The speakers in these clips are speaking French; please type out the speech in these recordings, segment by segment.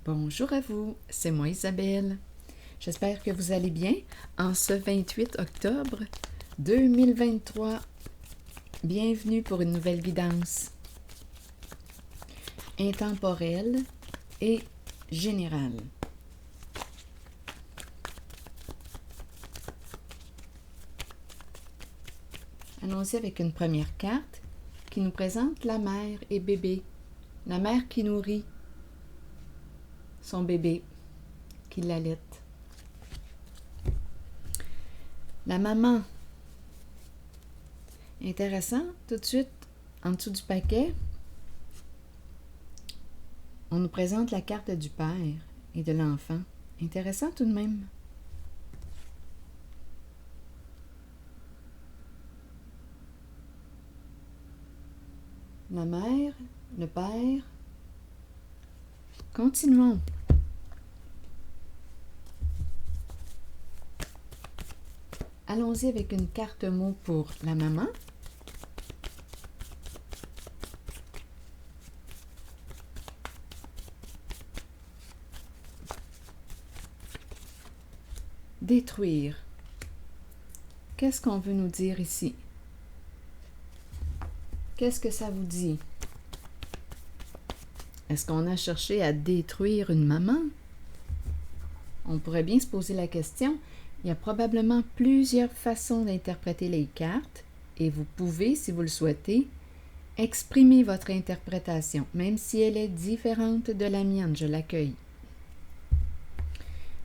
Bonjour à vous, c'est moi Isabelle. J'espère que vous allez bien en ce 28 octobre 2023. Bienvenue pour une nouvelle guidance intemporelle et générale. Allons-y avec une première carte qui nous présente la mère et bébé. La mère qui nourrit son bébé, qui l'allaite. La maman. Intéressant, tout de suite, en dessous du paquet, on nous présente la carte du père et de l'enfant. Intéressant tout de même. La mère, le père. Continuons. Allons-y avec une carte mot pour la maman. Détruire. Qu'est-ce qu'on veut nous dire ici? Qu'est-ce que ça vous dit? Est-ce qu'on a cherché à détruire une maman? On pourrait bien se poser la question. Il y a probablement plusieurs façons d'interpréter les cartes et vous pouvez, si vous le souhaitez, exprimer votre interprétation, même si elle est différente de la mienne, je l'accueille.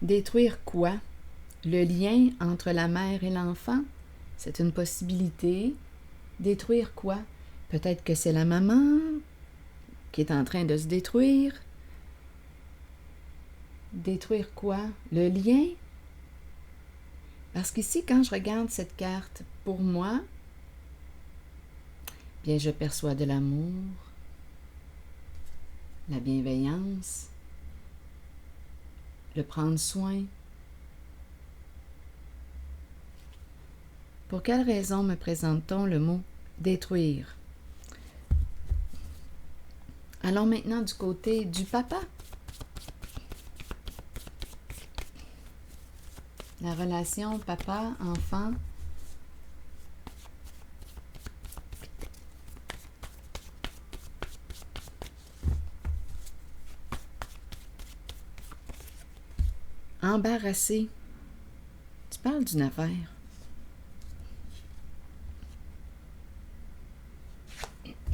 Détruire quoi? Le lien entre la mère et l'enfant? C'est une possibilité. Détruire quoi? Peut-être que c'est la maman qui est en train de se détruire. Détruire quoi? Le lien? Parce qu'ici, quand je regarde cette carte, pour moi, bien, je perçois de l'amour, la bienveillance, le prendre soin. Pour quelle raison me présente-t-on le mot « détruire » ? Allons maintenant du côté du papa. La relation papa-enfant. Embarrassé. Tu parles d'une affaire.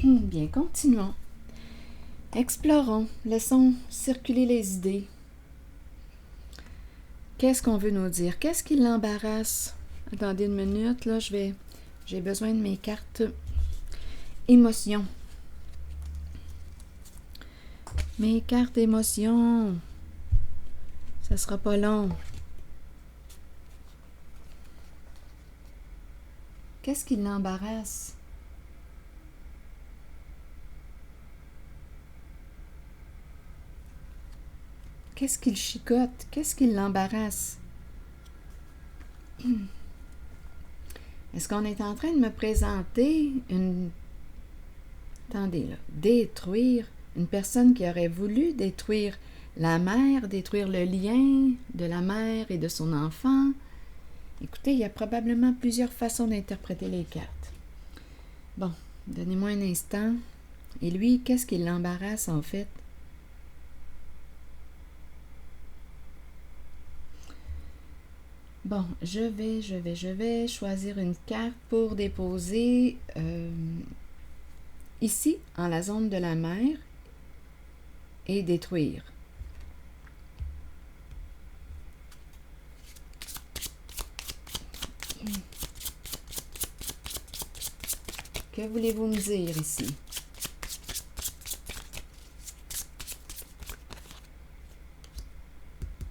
Bien, continuons. Explorons. Laissons circuler les idées. Qu'est-ce qu'on veut nous dire? Qu'est-ce qui l'embarrasse? Attendez une minute, là, j'ai besoin de mes cartes émotions. Mes cartes émotions. Ça sera pas long. Qu'est-ce qui l'embarrasse? Qu'est-ce qui le chicote? Qu'est-ce qui l'embarrasse? Est-ce qu'on est en train de me présenter une... Attendez, là. Détruire une personne qui aurait voulu détruire la mère, détruire le lien de la mère et de son enfant. Écoutez, il y a probablement plusieurs façons d'interpréter les cartes. Bon, donnez-moi un instant. Et lui, qu'est-ce qui l'embarrasse en fait? Bon, je vais choisir une carte pour déposer ici, en la zone de la mer, et détruire. Que voulez-vous me dire ici?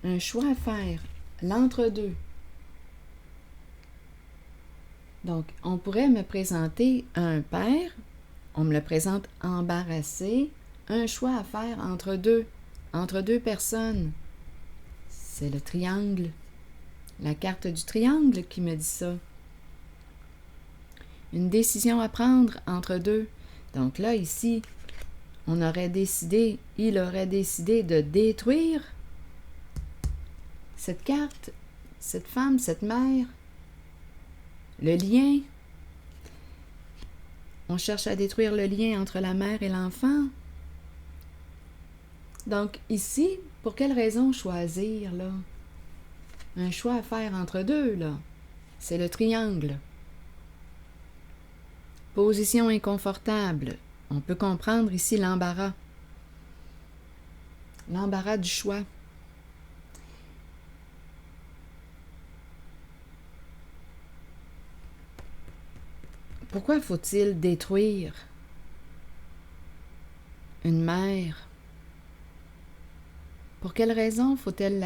Un choix à faire, l'entre-deux. Donc, on pourrait me présenter un père, on me le présente embarrassé, un choix à faire entre deux personnes. C'est le triangle, la carte du triangle qui me dit ça. Une décision à prendre entre deux. Donc là, ici, il aurait décidé de détruire cette carte, cette femme, cette mère, le lien. On cherche à détruire le lien entre la mère et l'enfant. Donc ici, pour quelle raison choisir, là? Un choix à faire entre deux, là. C'est le triangle. Position inconfortable. On peut comprendre ici l'embarras. L'embarras du choix. Pourquoi faut-il détruire une mère? Pour quelle raison faut-il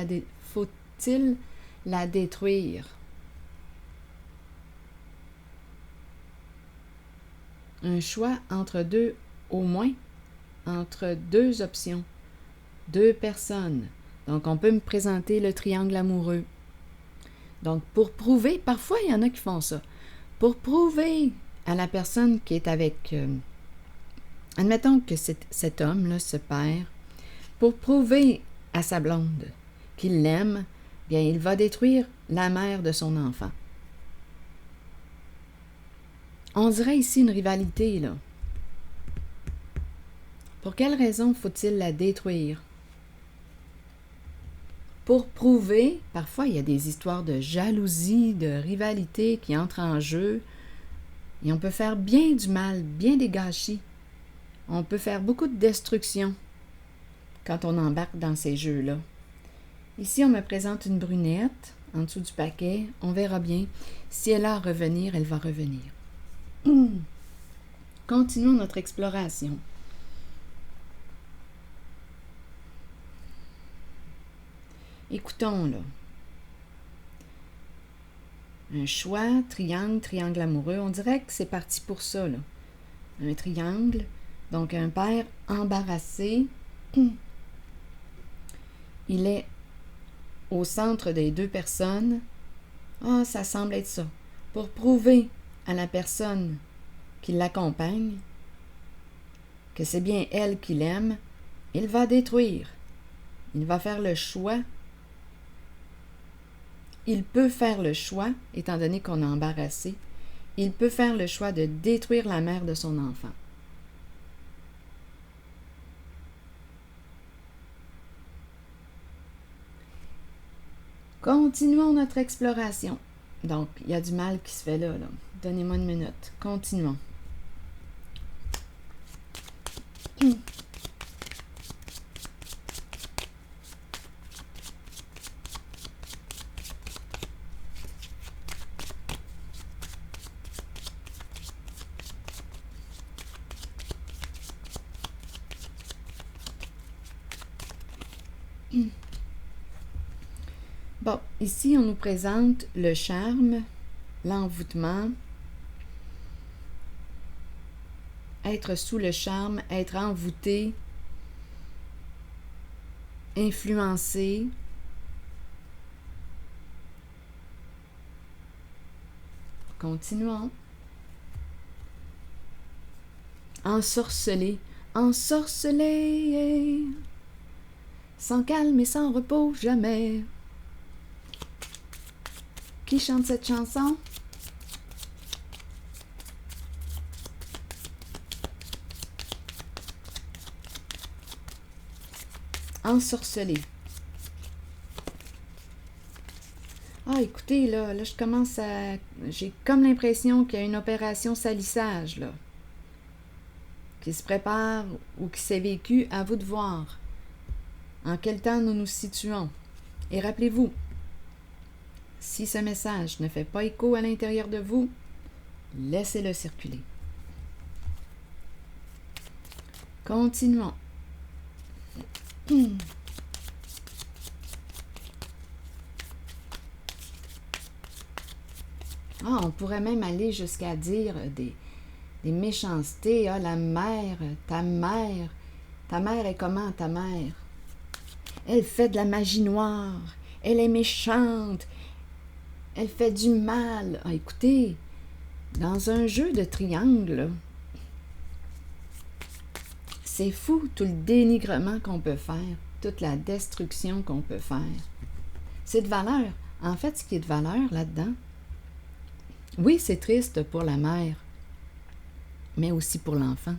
la détruire? Un choix entre deux, au moins, entre deux options, deux personnes. Donc, on peut me présenter le triangle amoureux. Donc, pour prouver, parfois, il y en a qui font ça. Pour prouver à la personne qui est avec... admettons que cet homme-là, ce père, pour prouver à sa blonde qu'il l'aime, bien, il va détruire la mère de son enfant. On dirait ici une rivalité, là. Pour quelle raison faut-il la détruire? Pour prouver, parfois il y a des histoires de jalousie, de rivalité qui entrent en jeu, et on peut faire bien du mal, bien des gâchis. On peut faire beaucoup de destruction quand on embarque dans ces jeux-là. Ici, on me présente une brunette en dessous du paquet. On verra bien. Si elle a à revenir, elle va revenir. Continuons notre exploration. Écoutons, là. Un choix, triangle amoureux. On dirait que c'est parti pour ça, là. Un triangle. Donc, un père embarrassé. Il est au centre des deux personnes. Ah, ça semble être ça. Pour prouver à la personne qui l'accompagne que c'est bien elle qui l'aime, il va détruire. Il va faire le choix. Il peut faire le choix, étant donné qu'on est embarrassé, il peut faire le choix de détruire la mère de son enfant. Continuons notre exploration. Donc, il y a du mal qui se fait là. Donnez-moi une minute. Continuons. Bon, ici, on nous présente le charme, l'envoûtement, être sous le charme, être envoûté, influencé. Continuons. Ensorcelé, ensorcelé, sans calme et sans repos jamais. Qui chante cette chanson? Ensorcelé. Ah, écoutez, là, je commence à... J'ai comme l'impression qu'il y a une opération salissage, là, qui se prépare ou qui s'est vécue, à vous de voir. En quel temps nous nous situons. Et rappelez-vous, si ce message ne fait pas écho à l'intérieur de vous, laissez-le circuler. Continuons. Ah, on pourrait même aller jusqu'à dire des méchancetés. Ah, la mère, ta mère est comment ta mère? Elle fait de la magie noire, elle est méchante, elle fait du mal. Ah, écoutez, dans un jeu de triangle, C'est fou tout le dénigrement qu'on peut faire, toute la destruction qu'on peut faire. C'est de valeur. En fait, ce qui est de valeur là-dedans, oui, c'est triste pour la mère, mais aussi pour l'enfant.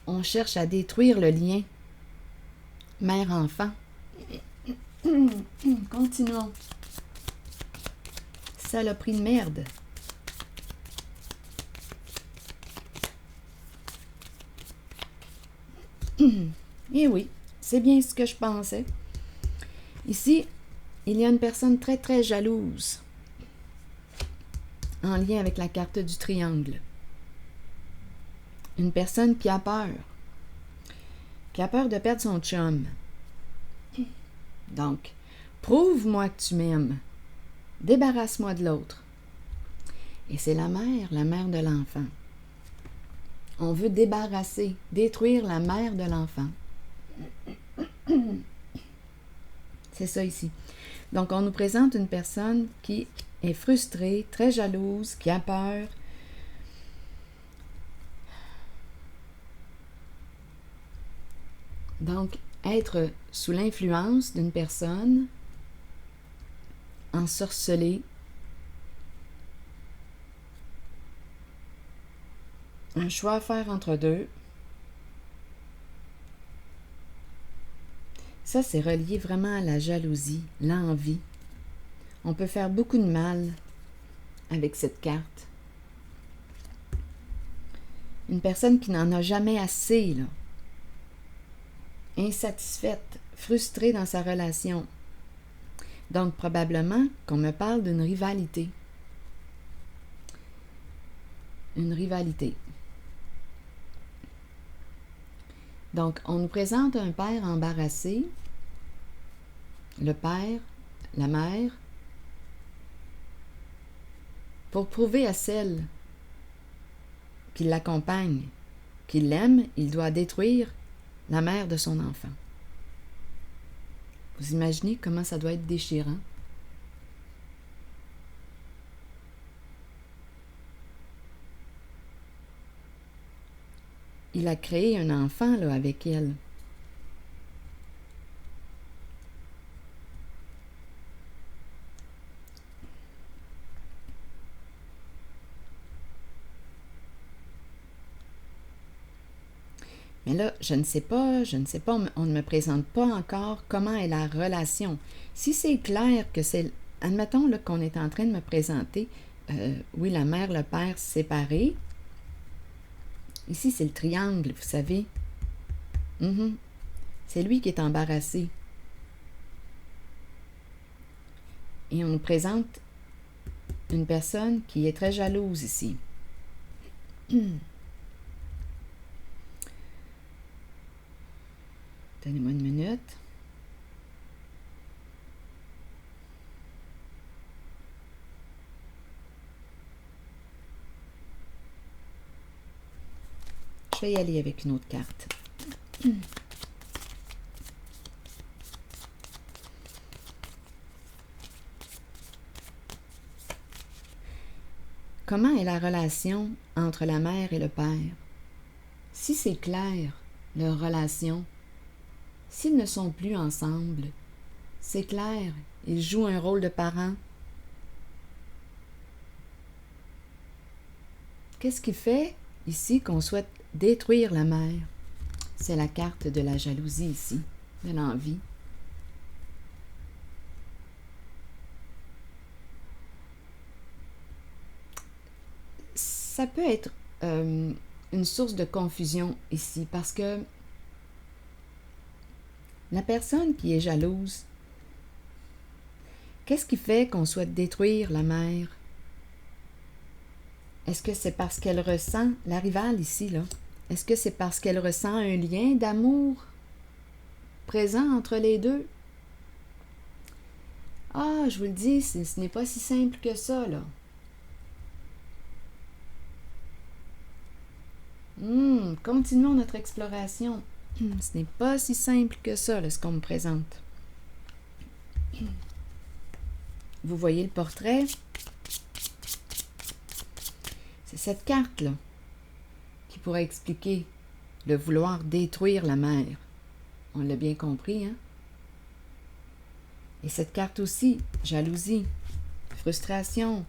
On cherche à détruire le lien mère-enfant. Continuons. Saloperie de merde. Et oui, c'est bien ce que je pensais. Ici, il y a une personne très très jalouse en lien avec la carte du triangle. Une personne qui a peur de perdre son chum. Donc, prouve-moi que tu m'aimes. Débarrasse-moi de l'autre. Et c'est la mère de l'enfant. On veut débarrasser, détruire la mère de l'enfant. C'est ça ici. Donc, on nous présente une personne qui est frustrée, très jalouse, qui a peur. Donc, être sous l'influence d'une personne, ensorcelée, un choix à faire entre deux. Ça, c'est relié vraiment à la jalousie, l'envie. On peut faire beaucoup de mal avec cette carte. Une personne qui n'en a jamais assez, là. Insatisfaite, frustrée dans sa relation. Donc, probablement qu'on me parle d'une rivalité. Une rivalité. Donc, on nous présente un père embarrassé, le père, la mère, pour prouver à celle qui l'accompagne, qui l'aime, il doit détruire la mère de son enfant. Vous imaginez comment ça doit être déchirant? Il a créé un enfant là, avec elle. Mais là, je ne sais pas, on ne me présente pas encore comment est la relation. Si c'est clair que c'est, admettons là, qu'on est en train de me présenter, oui, la mère, le père séparés. Ici, c'est le triangle, vous savez. C'est lui qui est embarrassé. Et on nous présente une personne qui est très jalouse ici. Donnez-moi une minute. Je vais y aller avec une autre carte. Comment est la relation entre la mère et le père? Si c'est clair, leur relation, s'ils ne sont plus ensemble, c'est clair, ils jouent un rôle de parent. Qu'est-ce qui fait ici qu'on souhaite détruire la mère? C'est la carte de la jalousie ici, de l'envie. Ça peut être une source de confusion ici parce que la personne qui est jalouse, qu'est-ce qui fait qu'on souhaite détruire la mère? Est-ce que c'est parce qu'elle ressent, la rivale ici, là, est-ce que c'est parce qu'elle ressent un lien d'amour présent entre les deux? Ah, je vous le dis, ce n'est pas si simple que ça, là. Continuons notre exploration. Ce n'est pas si simple que ça, là, ce qu'on me présente. vous voyez le portrait, c'est cette carte-là qui pourrait expliquer le vouloir détruire la mère. On l'a bien compris, hein? Et cette carte aussi, jalousie, frustration,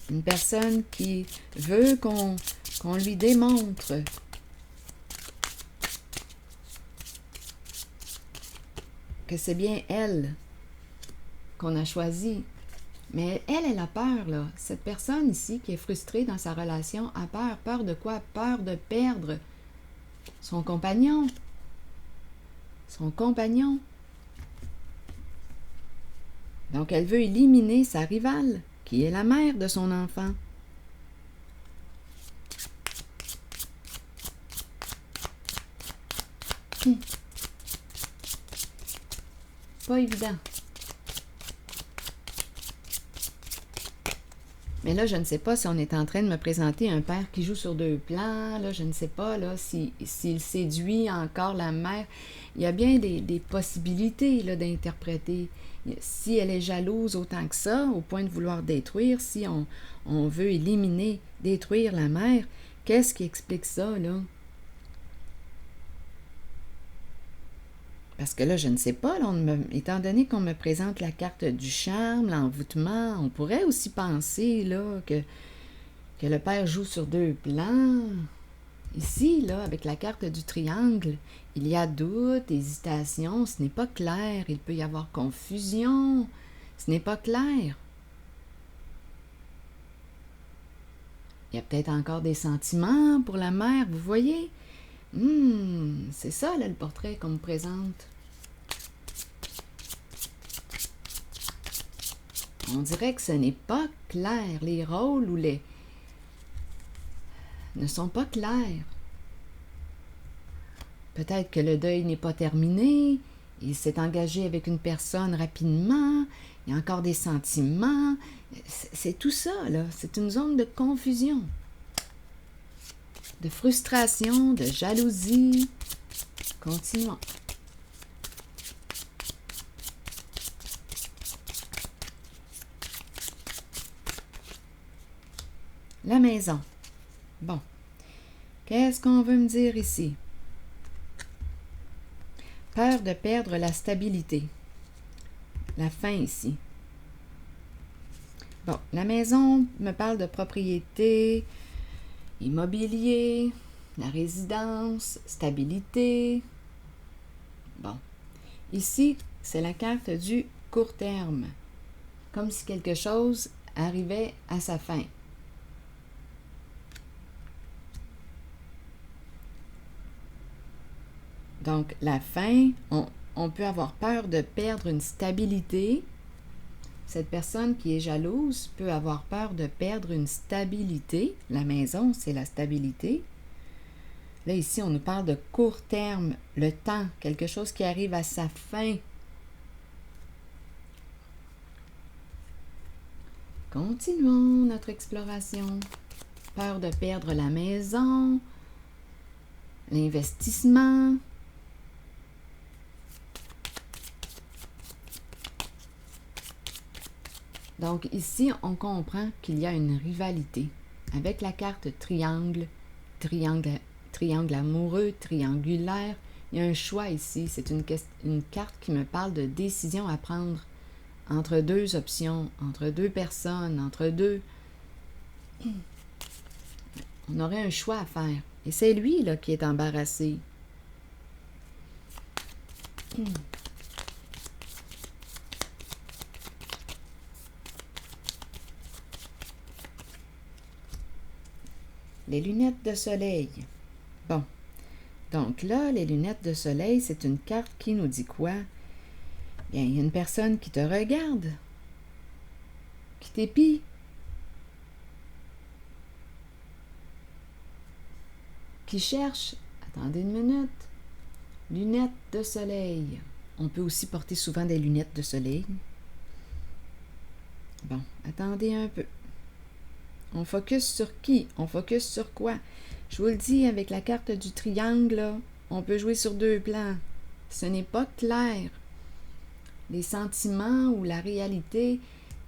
une personne qui veut qu'on lui démontre que c'est bien elle qu'on a choisie. Mais elle a peur, là. Cette personne ici qui est frustrée dans sa relation a peur. Peur de quoi? Peur de perdre son compagnon. Son compagnon. Donc, elle veut éliminer sa rivale, qui est la mère de son enfant. Pas évident. Mais là, je ne sais pas si on est en train de me présenter un père qui joue sur deux plans. Là, je ne sais pas là, s'il séduit encore la mère. Il y a bien des possibilités là, d'interpréter. Si elle est jalouse autant que ça, au point de vouloir détruire, si on veut éliminer, détruire la mère, qu'est-ce qui explique ça, là? Parce que là, je ne sais pas, là, étant donné qu'on me présente la carte du charme, l'envoûtement, on pourrait aussi penser là, que le père joue sur deux plans. Ici, là, avec la carte du triangle, il y a doute, hésitation, ce n'est pas clair, il peut y avoir confusion, ce n'est pas clair. Il y a peut-être encore des sentiments pour la mère, vous voyez? C'est ça, là, le portrait qu'on me présente. On dirait que ce n'est pas clair. Les rôles ou les ne sont pas clairs. Peut-être que le deuil n'est pas terminé. Il s'est engagé avec une personne rapidement. Il y a encore des sentiments. C'est tout ça, là. C'est une zone de confusion, de frustration, de jalousie. Continuons. La maison. Bon. Qu'est-ce qu'on veut me dire ici? Peur de perdre la stabilité. La fin ici. Bon, la maison me parle de propriété, immobilier, la résidence, stabilité. Bon. Ici, c'est la carte du court terme. Comme si quelque chose arrivait à sa fin. Donc, la fin, on peut avoir peur de perdre une stabilité. Cette personne qui est jalouse peut avoir peur de perdre une stabilité. La maison, c'est la stabilité. Là, ici, on nous parle de court terme, le temps, quelque chose qui arrive à sa fin. Continuons notre exploration. Peur de perdre la maison, l'investissement. Donc ici, on comprend qu'il y a une rivalité avec la carte triangle, triangle amoureux, triangulaire. Il y a un choix ici. C'est une carte qui me parle de décision à prendre entre deux options, entre deux personnes, entre deux. On aurait un choix à faire. Et c'est lui là, qui est embarrassé. Les lunettes de soleil. Bon. Donc là, les lunettes de soleil, c'est une carte qui nous dit quoi? Bien, il y a une personne qui te regarde, qui t'épie, qui cherche. Attendez une minute. Lunettes de soleil. On peut aussi porter souvent des lunettes de soleil. Bon, attendez un peu. On focus sur qui? On focus sur quoi? Je vous le dis, avec la carte du triangle, là, on peut jouer sur deux plans. Ce n'est pas clair. Les sentiments ou la réalité,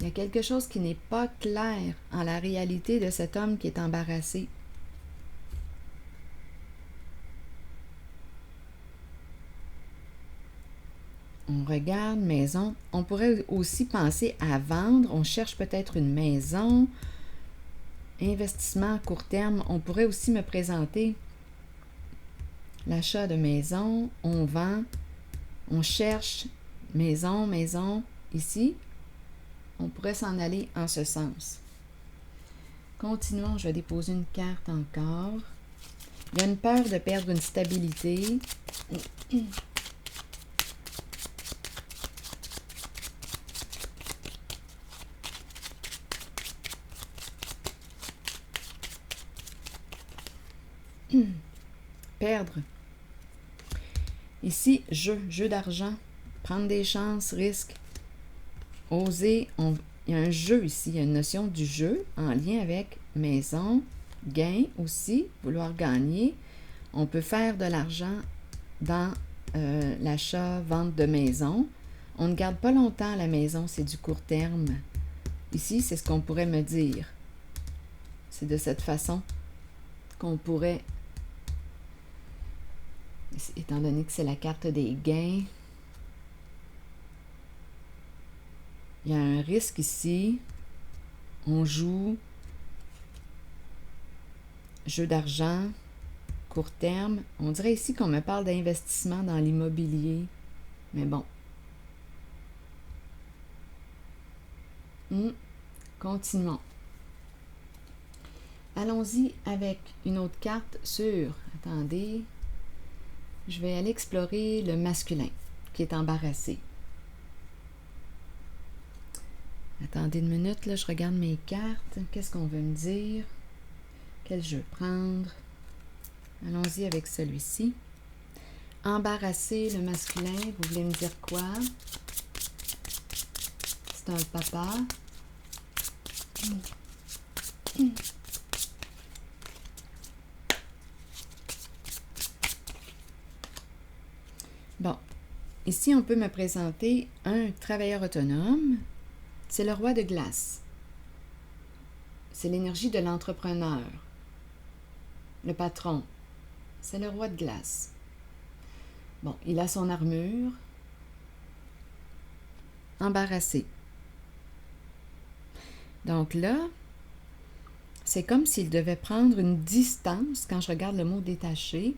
Il y a quelque chose qui n'est pas clair en la réalité de cet homme qui est embarrassé. On regarde maison. On pourrait aussi penser à vendre. On cherche peut-être une maison. Investissement à court terme. On pourrait aussi me présenter l'achat de maison. On vend. On cherche maison. Ici, on pourrait s'en aller en ce sens. Continuons. Je vais déposer une carte encore. Il y a une peur de perdre une stabilité. Perdre. Ici, jeu d'argent, prendre des chances, risque, oser. Il y a un jeu ici, il y a une notion du jeu en lien avec maison, gain aussi, vouloir gagner. On peut faire de l'argent dans l'achat, vente de maison. On ne garde pas longtemps la maison, c'est du court terme. Ici, c'est ce qu'on pourrait me dire. C'est de cette façon qu'on pourrait, étant donné que c'est la carte des gains, il y a un risque ici. On joue. Jeu d'argent, court terme. On dirait ici qu'on me parle d'investissement dans l'immobilier. Mais bon. Continuons. Allons-y avec une autre carte sur... Attendez. Je vais aller explorer le masculin qui est embarrassé. Attendez une minute, là, je regarde mes cartes. Qu'est-ce qu'on veut me dire? Quel jeu prendre? Allons-y avec celui-ci. Embarrassé, le masculin, vous voulez me dire quoi? C'est un papa. Bon, ici on peut me présenter un travailleur autonome. C'est le roi de glace. C'est l'énergie de l'entrepreneur. Le patron, c'est le roi de glace. Bon, il a son armure. Embarrassé. Donc là, c'est comme s'il devait prendre une distance, quand je regarde le mot détaché.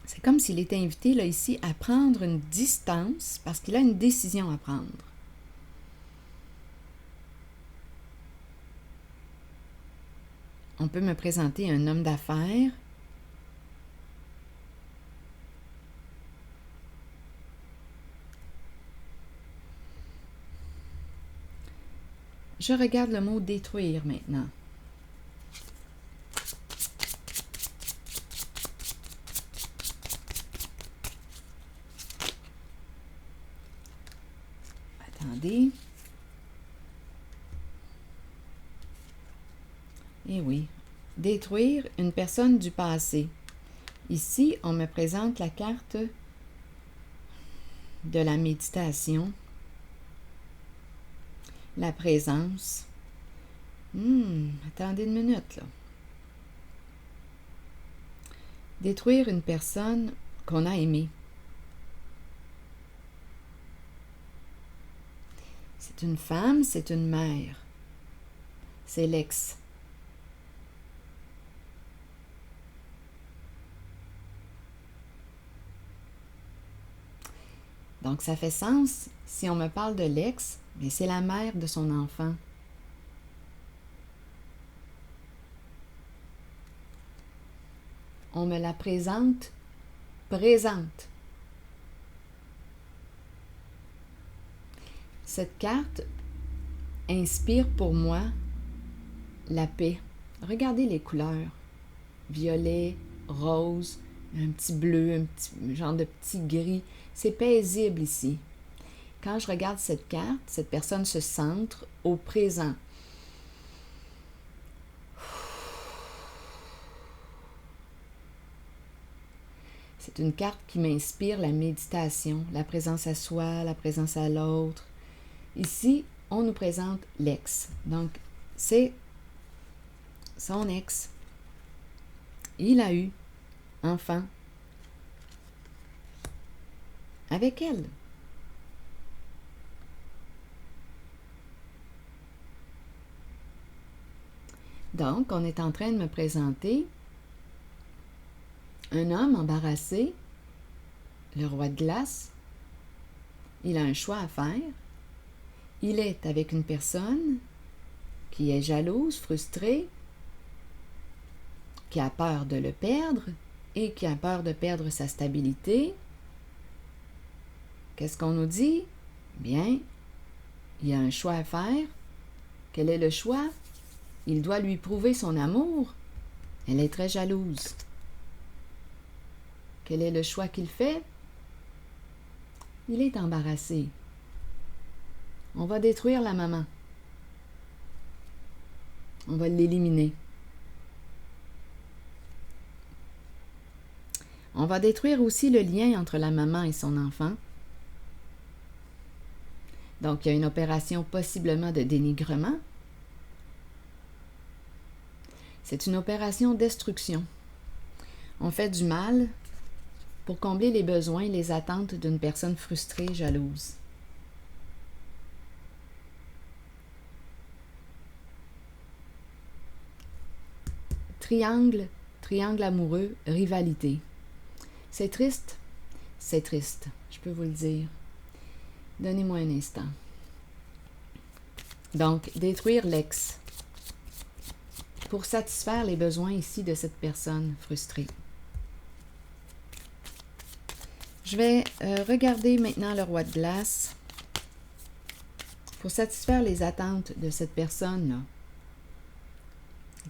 C'est comme s'il était invité, là, ici, à prendre une distance, parce qu'il a une décision à prendre. On peut me présenter un homme d'affaires. Je regarde le mot détruire maintenant. Attendez. Eh oui. Détruire une personne du passé. Ici, on me présente la carte de la méditation. La présence. Attendez une minute, là. Détruire une personne qu'on a aimée. C'est une femme, c'est une mère. C'est l'ex. Donc, ça fait sens. Si on me parle de l'ex, mais c'est la mère de son enfant. On me la présente présente. Cette carte inspire pour moi la paix. Regardez les couleurs. Violet, rose, un petit bleu, un petit genre de petit gris. C'est paisible ici. Quand je regarde cette carte, cette personne se centre au présent. C'est une carte qui m'inspire la méditation, la présence à soi, la présence à l'autre. Ici, on nous présente l'ex. Donc, c'est son ex. Il a eu enfant avec elle. Donc, on est en train de me présenter un homme embarrassé, le roi de glace. Il a un choix à faire. Il est avec une personne qui est jalouse, frustrée, qui a peur de le perdre et qui a peur de perdre sa stabilité. Qu'est-ce qu'on nous dit? Bien, il y a un choix à faire. Quel est le choix? Il doit lui prouver son amour. Elle est très jalouse. Quel est le choix qu'il fait? Il est embarrassé. On va détruire la maman. On va l'éliminer. On va détruire aussi le lien entre la maman et son enfant. Donc, il y a une opération possiblement de dénigrement. C'est une opération de destruction. On fait du mal pour combler les besoins et les attentes d'une personne frustrée, jalouse. Triangle, triangle amoureux, rivalité. C'est triste, je peux vous le dire. Donnez-moi un instant. Donc, détruire l'ex pour satisfaire les besoins ici de cette personne frustrée. Je vais regarder maintenant le roi de glace pour satisfaire les attentes de cette personne-là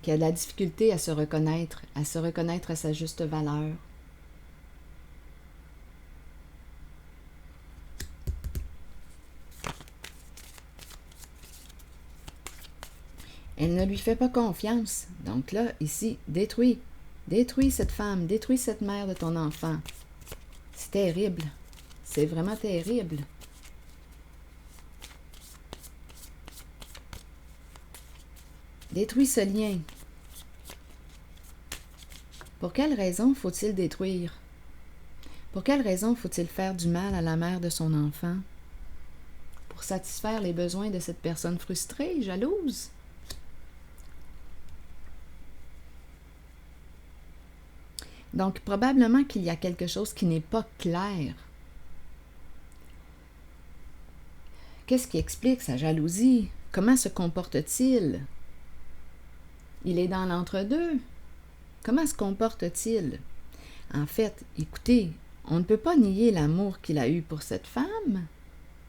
qui a de la difficulté à se reconnaître à sa juste valeur. Elle ne lui fait pas confiance. Donc là, ici, détruis. Détruis cette femme, détruis cette mère de ton enfant. C'est terrible. C'est vraiment terrible. Détruis ce lien. Pour quelle raison faut-il détruire? Pour quelle raison faut-il faire du mal à la mère de son enfant? Pour satisfaire les besoins de cette personne frustrée, jalouse? Donc, probablement qu'il y a quelque chose qui n'est pas clair. Qu'est-ce qui explique sa jalousie? Comment se comporte-t-il? Il est dans l'entre-deux. Comment se comporte-t-il? En fait, écoutez, on ne peut pas nier l'amour qu'il a eu pour cette femme,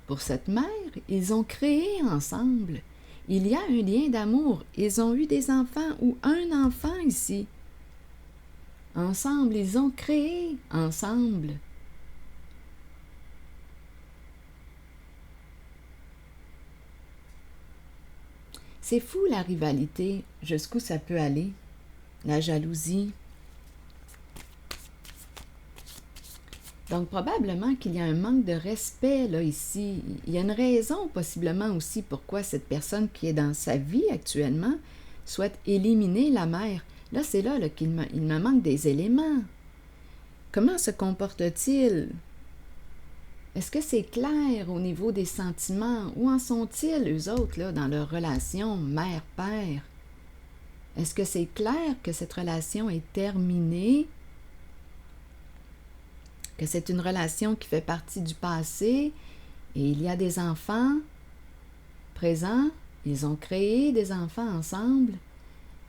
pour cette mère. Ils ont créé ensemble. Il y a un lien d'amour. Ils ont eu des enfants ou un enfant ici. Ensemble, ils ont créé ensemble. C'est fou la rivalité, jusqu'où ça peut aller, la jalousie. Donc probablement qu'il y a un manque de respect là ici. Il y a une raison possiblement aussi pourquoi cette personne qui est dans sa vie actuellement souhaite éliminer la mère. Là, c'est là qu'il me manque des éléments. Comment se comporte-t-il? Est-ce que c'est clair au niveau des sentiments? Où en sont-ils, eux autres, là, dans leur relation mère-père? Est-ce que c'est clair que cette relation est terminée? Que c'est une relation qui fait partie du passé et il y a des enfants présents? Ils ont créé des enfants ensemble?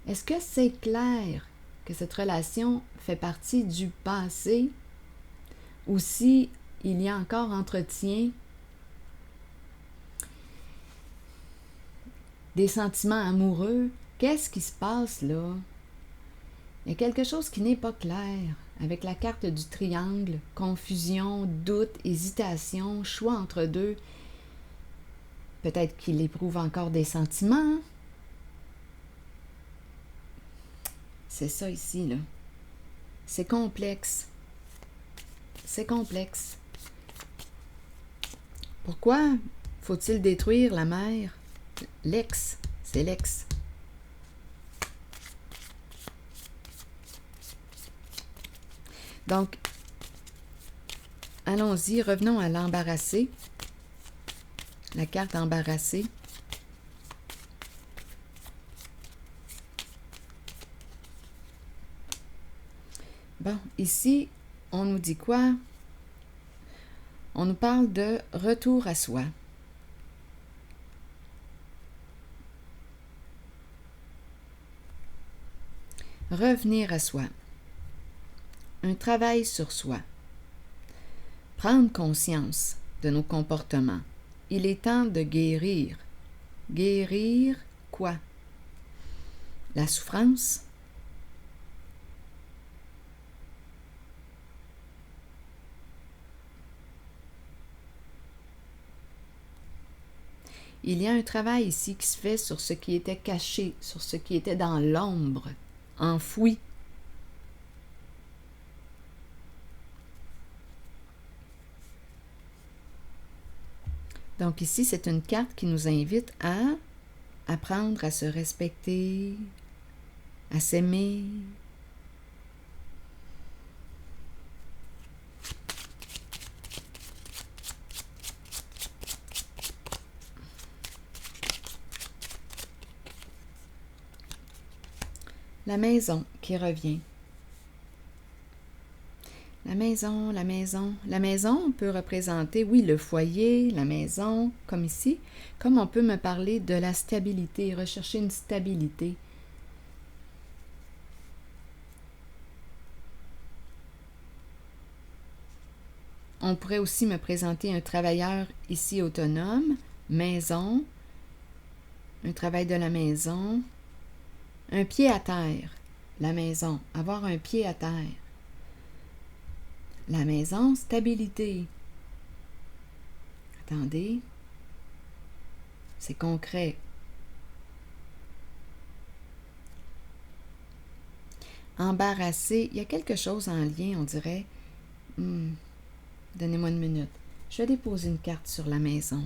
Est-ce que c'est clair que cette relation fait partie du passé? Ou si il y a encore entretien des sentiments amoureux? Qu'est-ce qui se passe là? Il y a quelque chose qui n'est pas clair avec la carte du triangle, confusion, doute, hésitation, choix entre deux. Peut-être qu'il éprouve encore des sentiments. C'est ça ici, là. C'est complexe. C'est complexe. Pourquoi Faut-il détruire la mère? L'ex, c'est l'ex. Donc, allons-y, revenons à l'embarrassé. La carte embarrassée. Bon, ici, on nous dit quoi? On nous parle de retour à soi. Revenir à soi. Un travail sur soi. Prendre conscience de nos comportements. Il est temps de guérir. Guérir quoi? La souffrance? Il y a un travail ici qui se fait sur ce qui était caché, sur ce qui était dans l'ombre, enfoui. Donc ici, c'est une carte qui nous invite à apprendre à se respecter, à s'aimer. La maison qui revient. La maison, la maison. La maison peut représenter, oui, le foyer, la maison, comme ici, comme on peut me parler de la stabilité, rechercher une stabilité. On pourrait aussi me présenter un travailleur ici autonome, maison, un travail de la maison, un pied à terre, la maison, avoir un pied à terre. La maison, stabilité. Attendez, c'est concret. Embarrassé, il y a quelque chose en lien, on dirait. Donnez-moi une minute. Je vais déposer une carte sur la maison.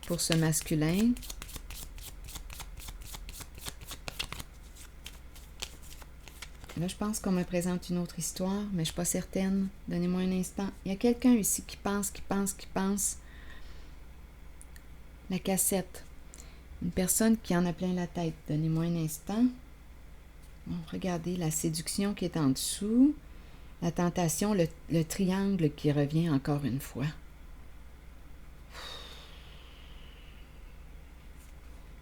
Pour ce masculin. Là, je pense qu'on me présente une autre histoire, mais je ne suis pas certaine. Donnez-moi un instant. Il y a quelqu'un ici qui pense. La cassette. Une personne qui en a plein la tête. Donnez-moi un instant. Bon, regardez la séduction qui est en dessous. La tentation, le triangle qui revient encore une fois.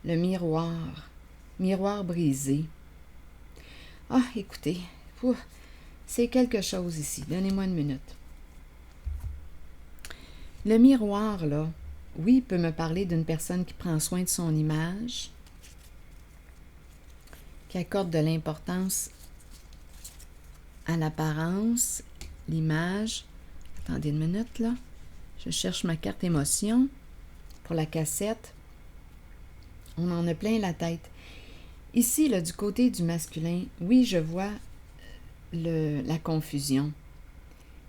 Le miroir. Miroir brisé. Ah, écoutez, c'est quelque chose ici. Donnez-moi une minute. Le miroir, là, oui, peut me parler d'une personne qui prend soin de son image, qui accorde de l'importance à l'apparence, l'image. Attendez une minute, là. Je cherche ma carte émotion pour la cassette. On en a plein la tête. Ici, là, du côté du masculin, oui, je vois la confusion.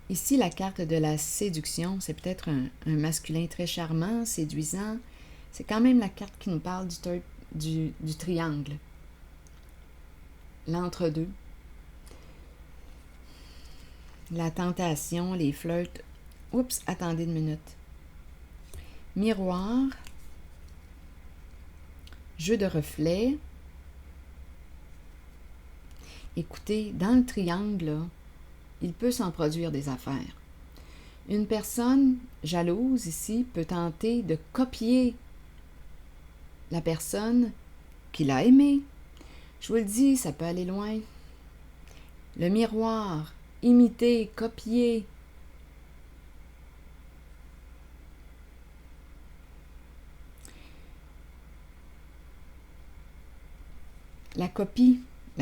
Ici, la carte de la séduction, c'est peut-être un masculin très charmant, séduisant. C'est quand même la carte qui nous parle du triangle. L'entre-deux. La tentation, les flirts. Oups, attendez une minute. Miroir. Jeu de reflets. Écoutez, dans le triangle, là, il peut s'en produire des affaires. Une personne jalouse ici peut tenter de copier la personne qu'il a aimée. Je vous le dis, ça peut aller loin. Le miroir, imiter, copier. La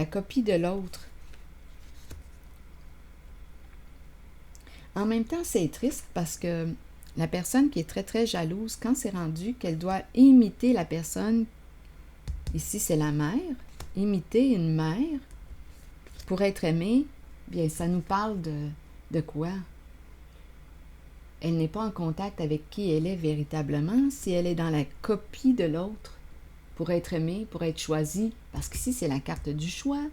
copie de l'autre. En même temps, c'est triste parce que la personne qui est très, très jalouse, quand c'est rendu qu'elle doit imiter la personne, ici c'est la mère, imiter une mère pour être aimée, bien ça nous parle de quoi? elle n'est pas en contact avec qui elle est véritablement, si elle est dans la copie de l'autre pour être aimée, pour être choisie, parce qu'ici c'est la carte du choix.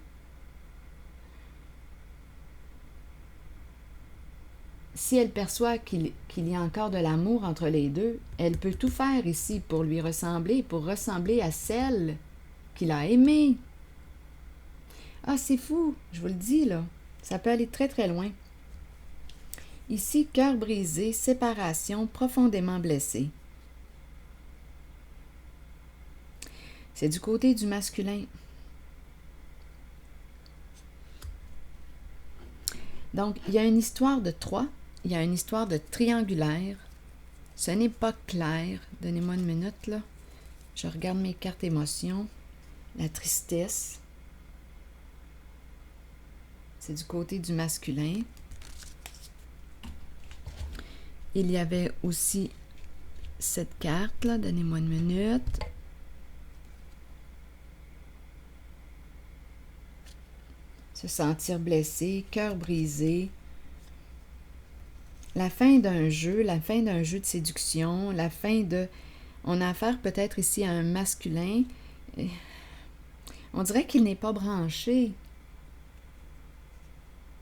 Si elle perçoit qu'il y a encore de l'amour entre les deux, elle peut tout faire ici pour lui ressembler, pour ressembler à celle qu'il a aimée. Ah, c'est fou, je vous le dis là, ça peut aller très très loin. Ici, cœur brisé, séparation, profondément blessé. C'est du côté du masculin. Donc, il y a une histoire de 3, il y a une histoire de triangulaire. Ce n'est pas clair. Donnez-moi une minute, là. Je regarde mes cartes émotions. La tristesse. C'est du côté du masculin. Il y avait aussi cette carte-là. Donnez-moi une minute. Se sentir blessé, cœur brisé. La fin d'un jeu, la fin d'un jeu de séduction, la fin de... On a affaire peut-être ici à un masculin. On dirait qu'il n'est pas branché.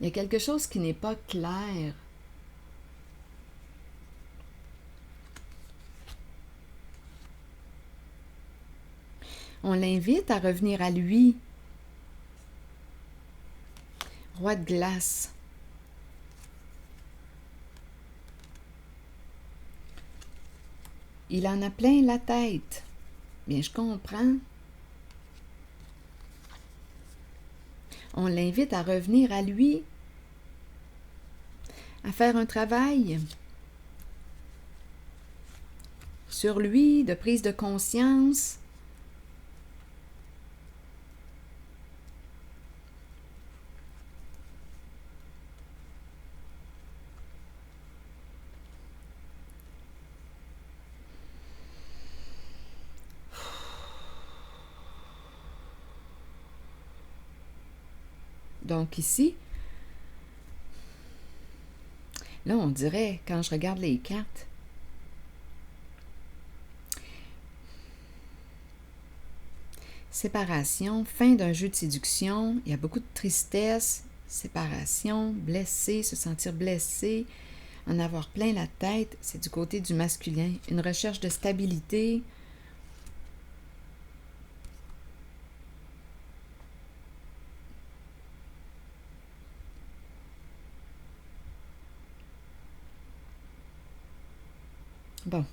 Il y a quelque chose qui n'est pas clair. On l'invite à revenir à lui. Roi de glace. Il en a plein la tête. Bien, je comprends. On l'invite à revenir à lui, à faire un travail sur lui, de prise de conscience. Donc ici, là on dirait, quand je regarde les cartes, séparation, fin d'un jeu de séduction, il y a beaucoup de tristesse, séparation, blessé, se sentir blessé, en avoir plein la tête, c'est du côté du masculin, une recherche de stabilité. Bon.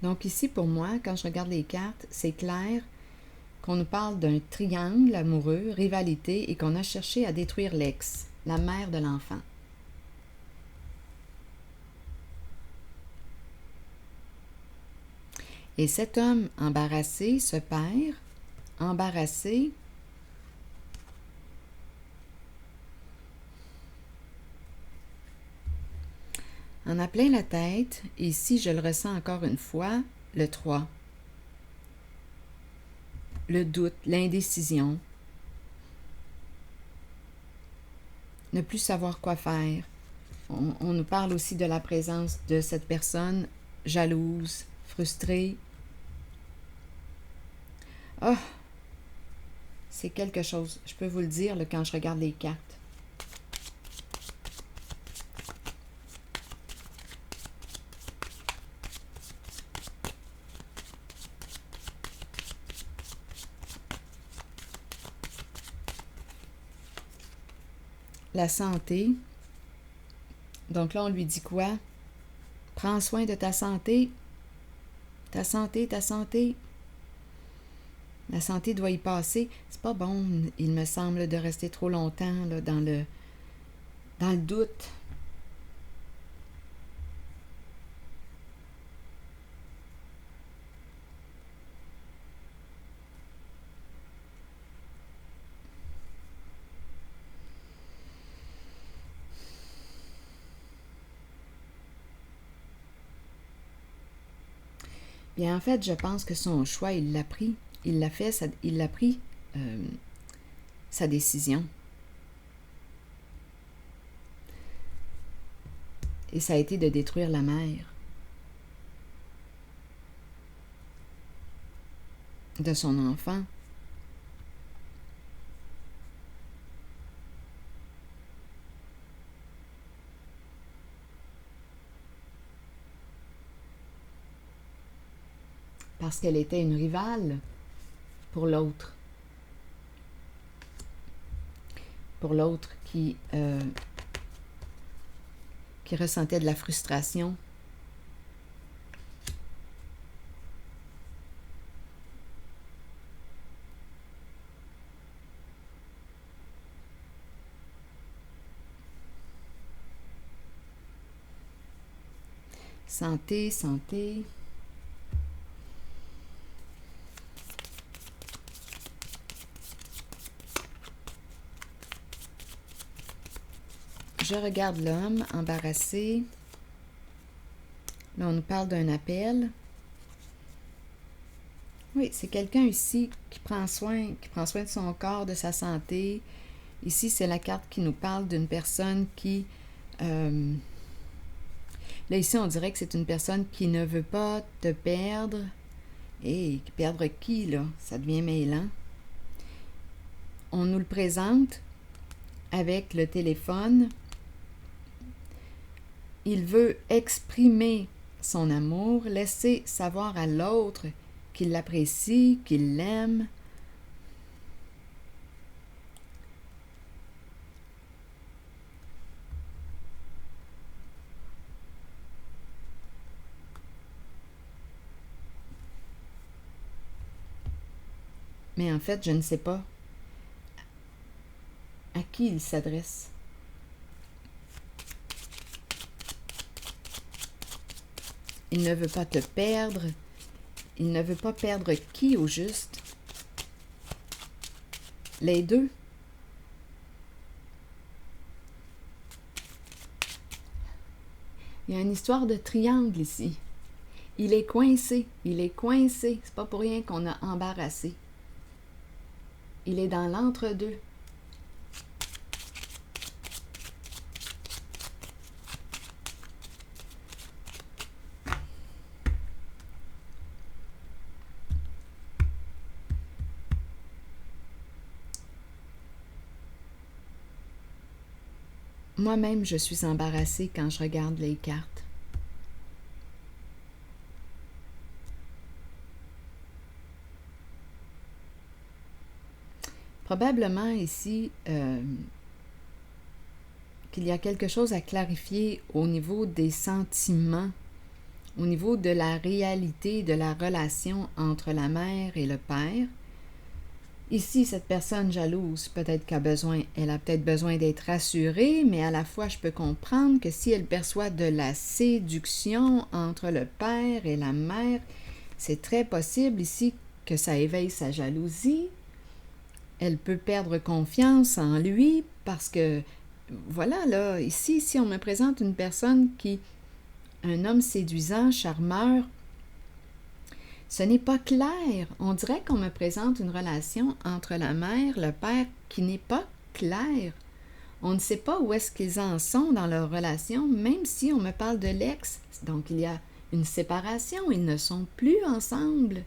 Donc ici, pour moi, quand je regarde les cartes, c'est clair qu'on nous parle d'un triangle amoureux, rivalité, et qu'on a cherché à détruire l'ex, la mère de l'enfant. Et cet homme embarrassé, ce père, embarrassé, en a plein la tête, et ici je le ressens encore une fois, le 3. Le doute, l'indécision, ne plus savoir quoi faire. On nous parle aussi de la présence de cette personne jalouse, frustrée. Ah, oh, c'est quelque chose, je peux vous le dire là, quand je regarde les cartes. La santé. Donc là, on lui dit quoi? Prends soin de ta santé. Ta santé, ta santé. La santé doit y passer. C'est pas bon, il me semble, de rester trop longtemps là, dans le doute. Bien, en fait, je pense que son choix, il l'a pris. Il l'a fait, il a pris sa décision. Et ça a été de détruire la mère de son enfant. Parce qu'elle était une rivale pour l'autre. Pour l'autre qui ressentait de la frustration. Santé, santé. Je regarde l'homme embarrassé. Là, on nous parle d'un appel. Oui, c'est quelqu'un ici qui prend soin de son corps, de sa santé. Ici, c'est la carte qui nous parle d'une personne qui... Là, ici, on dirait que c'est une personne qui ne veut pas te perdre. Et perdre qui, là? Ça devient mêlant. On nous le présente avec le téléphone. Il veut exprimer son amour, laisser savoir à l'autre qu'il l'apprécie, qu'il l'aime. Mais en fait, je ne sais pas à qui il s'adresse. Il ne veut pas te perdre. Il ne veut pas perdre qui au juste? Les deux. Il y a une histoire de triangle ici. Il est coincé. Il est coincé. C'est pas pour rien qu'on a embarrassé. Il est dans l'entre-deux. Moi-même, je suis embarrassée quand je regarde les cartes. Probablement ici qu'il y a quelque chose à clarifier au niveau des sentiments, au niveau de la réalité de la relation entre la mère et le père. Ici, cette personne jalouse, elle a peut-être besoin d'être rassurée, mais à la fois, je peux comprendre que si elle perçoit de la séduction entre le père et la mère, c'est très possible ici que ça éveille sa jalousie. Elle peut perdre confiance en lui parce que, voilà, là, ici, on me présente une personne un homme séduisant, charmeur. Ce n'est pas clair. On dirait qu'on me présente une relation entre la mère, le père, qui n'est pas claire. On ne sait pas où est-ce qu'ils en sont dans leur relation, même si on me parle de l'ex. Donc, il y a une séparation, ils ne sont plus ensemble.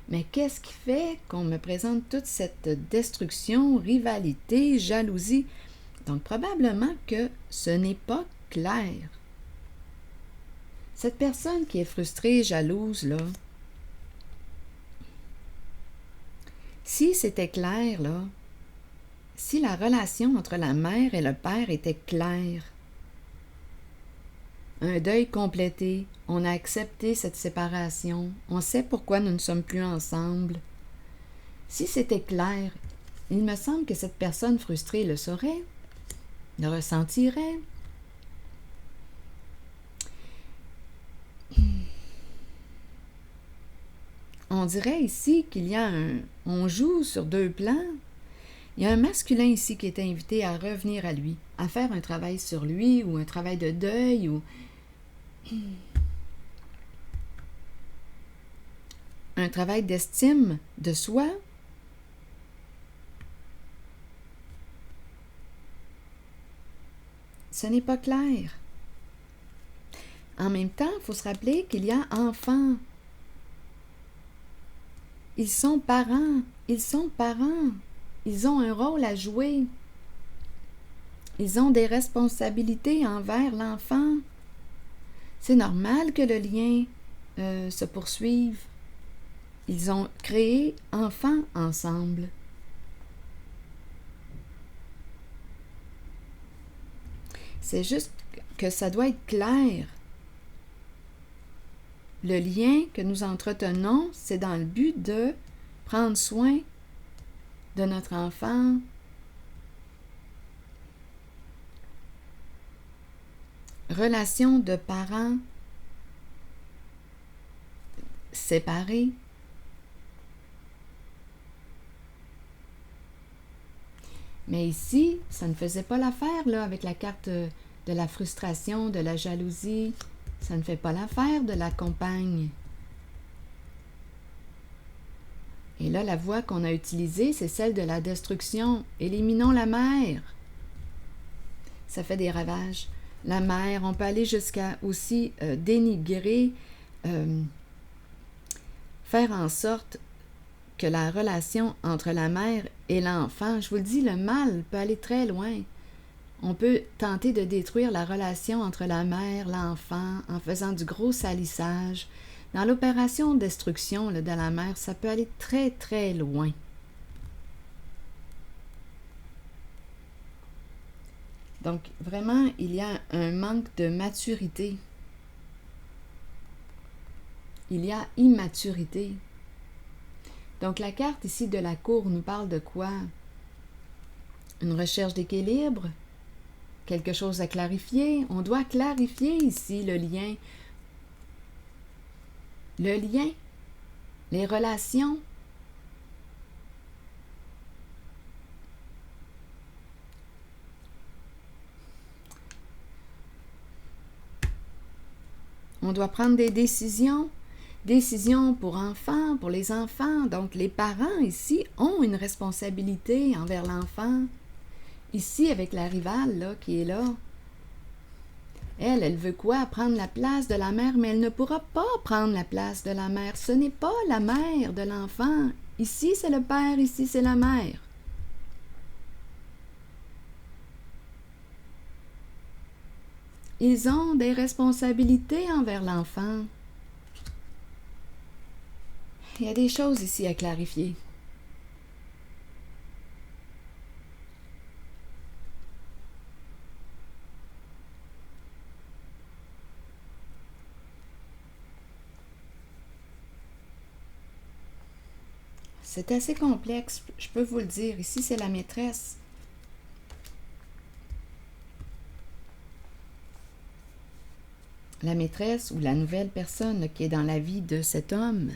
Mais qu'est-ce qui fait qu'on me présente toute cette destruction, rivalité, jalousie? Donc, probablement que ce n'est pas clair. Cette personne qui est frustrée, jalouse, là, si c'était clair, là, si la relation entre la mère et le père était claire, un deuil complété, on a accepté cette séparation, on sait pourquoi nous ne sommes plus ensemble. Si c'était clair, il me semble que cette personne frustrée le saurait, le ressentirait. On dirait ici qu'il y a on joue sur deux plans. Il y a un masculin ici qui est invité à revenir à lui, à faire un travail sur lui ou un travail de deuil ou... un travail d'estime de soi. Ce n'est pas clair. En même temps, il faut se rappeler qu'il y a enfants. Ils sont parents. Ils sont parents. Ils ont un rôle à jouer. Ils ont des responsabilités envers l'enfant. C'est normal que le lien se poursuive. Ils ont créé enfants ensemble. C'est juste que ça doit être clair. Le lien que nous entretenons, c'est dans le but de prendre soin de notre enfant, relation de parents séparés. Mais ici, ça ne faisait pas l'affaire là, avec la carte de la frustration, de la jalousie. Ça ne fait pas l'affaire de la compagne. Et là, la voie qu'on a utilisée, c'est celle de la destruction. Éliminons la mère. Ça fait des ravages. La mère, on peut aller jusqu'à aussi dénigrer, faire en sorte que la relation entre la mère et l'enfant, je vous le dis, le mal peut aller très loin. On peut tenter de détruire la relation entre la mère, l'enfant, en faisant du gros salissage. Dans l'opération de destruction de la mère, ça peut aller très, très loin. Donc, vraiment, il y a un manque de maturité. Il y a immaturité. Donc, la carte ici de la cour nous parle de quoi? Une recherche d'équilibre? Quelque chose à clarifier? On doit clarifier ici le lien. Le lien, les relations. On doit prendre des décisions. Décisions pour enfants, pour les enfants. Donc, les parents ici ont une responsabilité envers l'enfant. Ici, avec la rivale là, qui est là, elle veut quoi? Prendre la place de la mère, mais elle ne pourra pas prendre la place de la mère. Ce n'est pas la mère de l'enfant. Ici, c'est le père, ici, c'est la mère. Ils ont des responsabilités envers l'enfant. Il y a des choses ici à clarifier. C'est assez complexe, je peux vous le dire. Ici, c'est la maîtresse. La maîtresse ou la nouvelle personne là, qui est dans la vie de cet homme.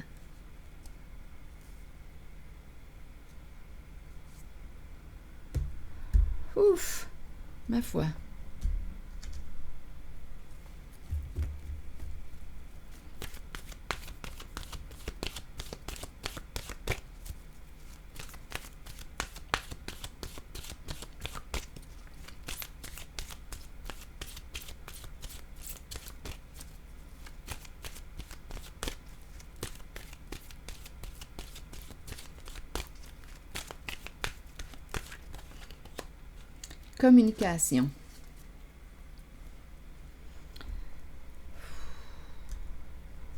Ouf, ma foi. Communication.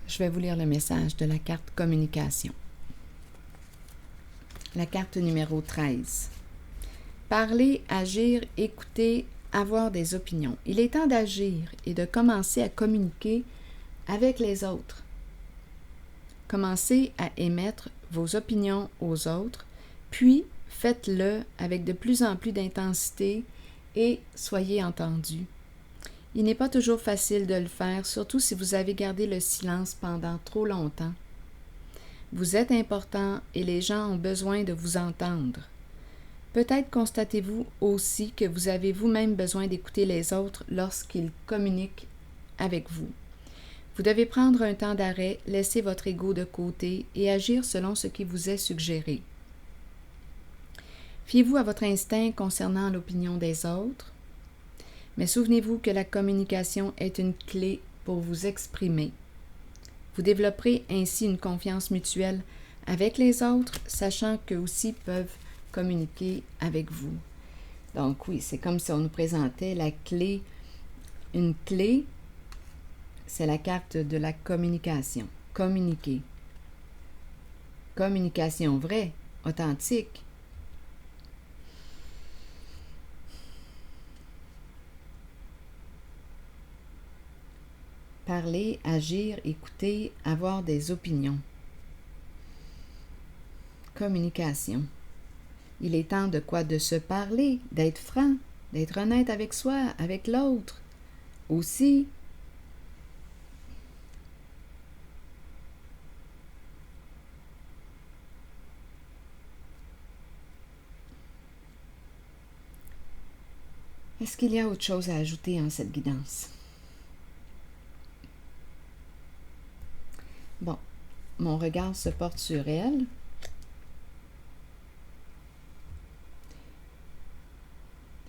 Je vais vous lire le message de la carte communication. La carte numéro 13. Parler, agir, écouter, avoir des opinions. Il est temps d'agir et de commencer à communiquer avec les autres. Commencez à émettre vos opinions aux autres, puis faites-le avec de plus en plus d'intensité et soyez entendus. Il n'est pas toujours facile de le faire, surtout si vous avez gardé le silence pendant trop longtemps. Vous êtes important et les gens ont besoin de vous entendre. Peut-être constatez-vous aussi que vous avez vous-même besoin d'écouter les autres lorsqu'ils communiquent avec vous. Vous devez prendre un temps d'arrêt, laisser votre ego de côté et agir selon ce qui vous est suggéré. Fiez-vous à votre instinct concernant l'opinion des autres, mais souvenez-vous que la communication est une clé pour vous exprimer. Vous développerez ainsi une confiance mutuelle avec les autres, sachant qu'eux aussi peuvent communiquer avec vous. Donc oui, c'est comme si on nous présentait la clé. Une clé, c'est la carte de la communication. Communiquer. Communication vraie, authentique. Parler, agir, écouter, avoir des opinions. Communication. Il est temps de se parler, d'être franc, d'être honnête avec soi, avec l'autre. Aussi, est-ce qu'il y a autre chose à ajouter en cette guidance? Bon, mon regard se porte sur elle.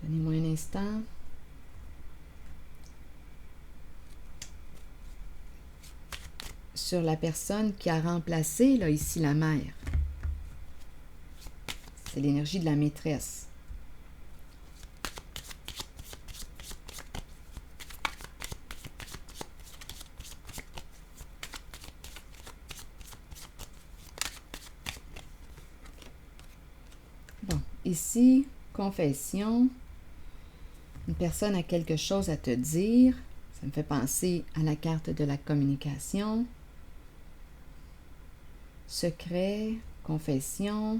Donnez-moi un instant. Sur la personne qui a remplacé, là, ici, la mère. C'est l'énergie de la maîtresse. Bon, ici, confession. Une personne a quelque chose à te dire. Ça me fait penser à la carte de la communication. Secret, confession.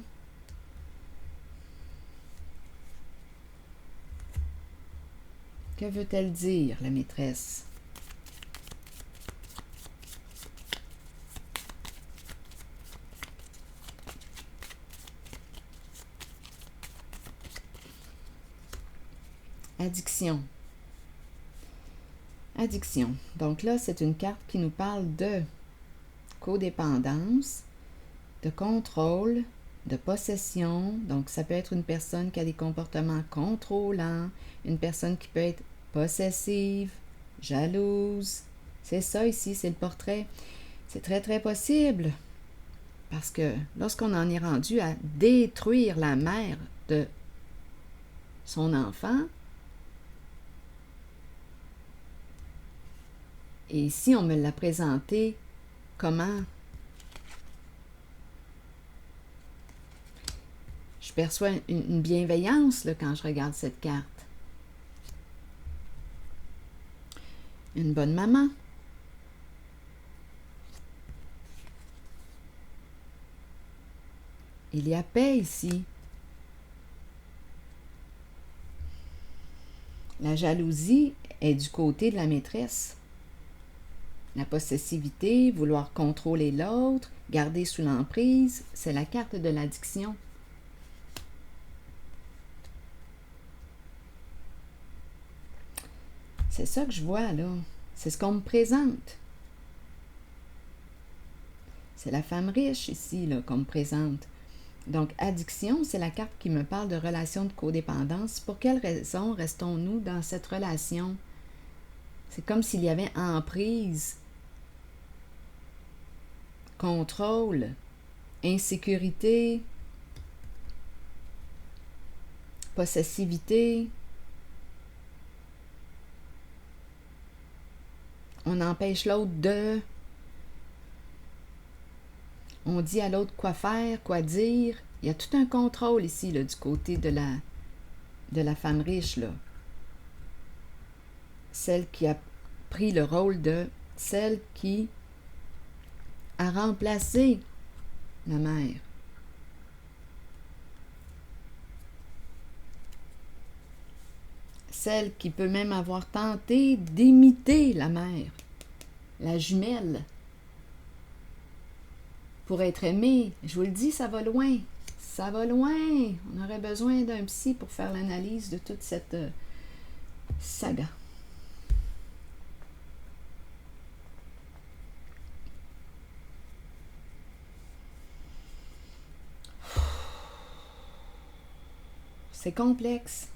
Que veut-elle dire, la maîtresse? Addiction. Addiction. Donc là, c'est une carte qui nous parle de codépendance, de contrôle, de possession. Donc, ça peut être une personne qui a des comportements contrôlants, une personne qui peut être possessive, jalouse. C'est ça ici, c'est le portrait. C'est très, très possible. Parce que lorsqu'on en est rendu à détruire la mère de son enfant, et ici, on me l'a présenté comment? Je perçois une bienveillance là, quand je regarde cette carte. Une bonne maman. Il y a paix ici. La jalousie est du côté de la maîtresse. La possessivité, vouloir contrôler l'autre, garder sous l'emprise, c'est la carte de l'addiction. C'est ça que je vois là. C'est ce qu'on me présente. C'est la femme riche ici là, qu'on me présente. Donc, addiction, c'est la carte qui me parle de relation de codépendance. Pour quelle raison restons-nous dans cette relation? C'est comme s'il y avait emprise, contrôle, insécurité, possessivité. On empêche l'autre de... On dit à l'autre quoi faire, quoi dire. Il y a tout un contrôle ici, là, du côté de la femme riche, là. Celle qui a pris le rôle de celle qui a remplacé la mère. Celle qui peut même avoir tenté d'imiter la mère, la jumelle. Pour être aimé, je vous le dis, ça va loin. Ça va loin. On aurait besoin d'un psy pour faire l'analyse de toute cette saga. c'est complexe.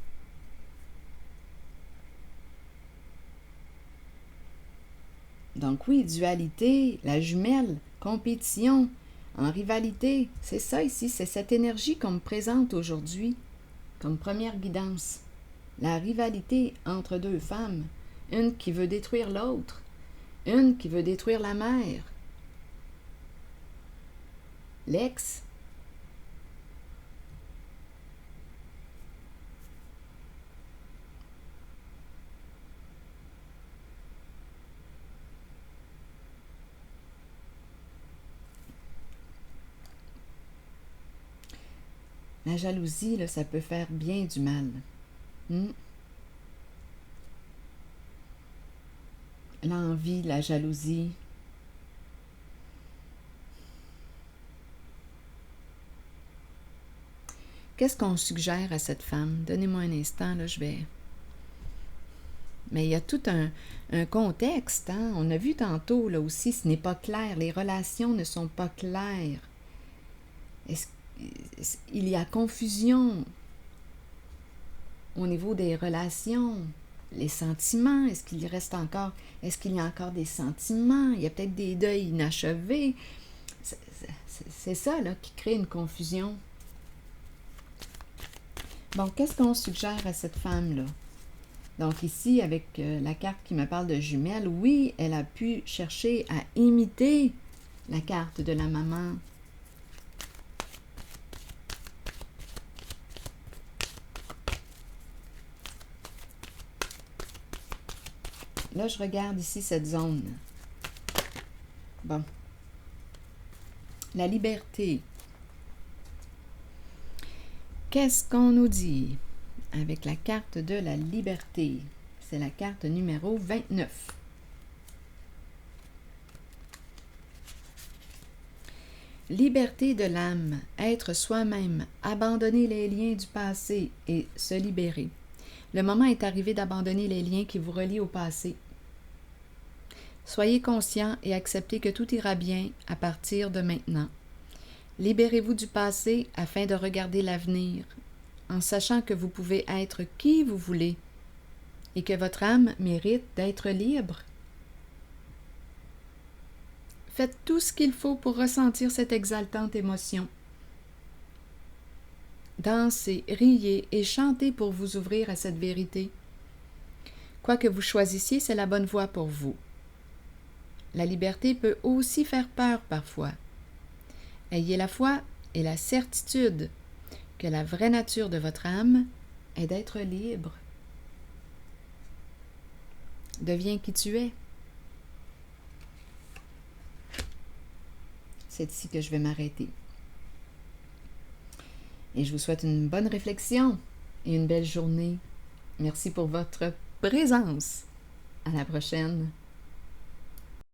Donc oui, dualité, la jumelle, compétition, en rivalité, c'est ça ici, c'est cette énergie qu'on me présente aujourd'hui comme première guidance. La rivalité entre deux femmes, une qui veut détruire l'autre, une qui veut détruire la mère. L'ex. La jalousie, là, ça peut faire bien du mal. L'envie, la jalousie. Qu'est-ce qu'on suggère à cette femme? Donnez-moi un instant, là, je vais... Mais il y a tout un contexte, hein? On a vu tantôt, là aussi, ce n'est pas clair. Les relations ne sont pas claires. Il y a confusion au niveau des relations. Les sentiments, est-ce qu'il y a encore des sentiments? Il y a peut-être des deuils inachevés. C'est ça, là, qui crée une confusion. Bon, qu'est-ce qu'on suggère à cette femme-là? Donc ici, avec la carte qui me parle de jumelles, oui, elle a pu chercher à imiter la carte de la maman. Là, je regarde ici cette zone. Bon. La liberté. Qu'est-ce qu'on nous dit avec la carte de la liberté? C'est la carte numéro 29. Liberté de l'âme, être soi-même, abandonner les liens du passé et se libérer. Le moment est arrivé d'abandonner les liens qui vous relient au passé. Soyez conscient et acceptez que tout ira bien à partir de maintenant. Libérez-vous du passé afin de regarder l'avenir, en sachant que vous pouvez être qui vous voulez et que votre âme mérite d'être libre. Faites tout ce qu'il faut pour ressentir cette exaltante émotion. Dansez, riez et chantez pour vous ouvrir à cette vérité. Quoi que vous choisissiez, c'est la bonne voie pour vous. La liberté peut aussi faire peur parfois. Ayez la foi et la certitude que la vraie nature de votre âme est d'être libre. Deviens qui tu es. C'est ici que je vais m'arrêter. Et je vous souhaite une bonne réflexion et une belle journée. Merci pour votre présence. À la prochaine.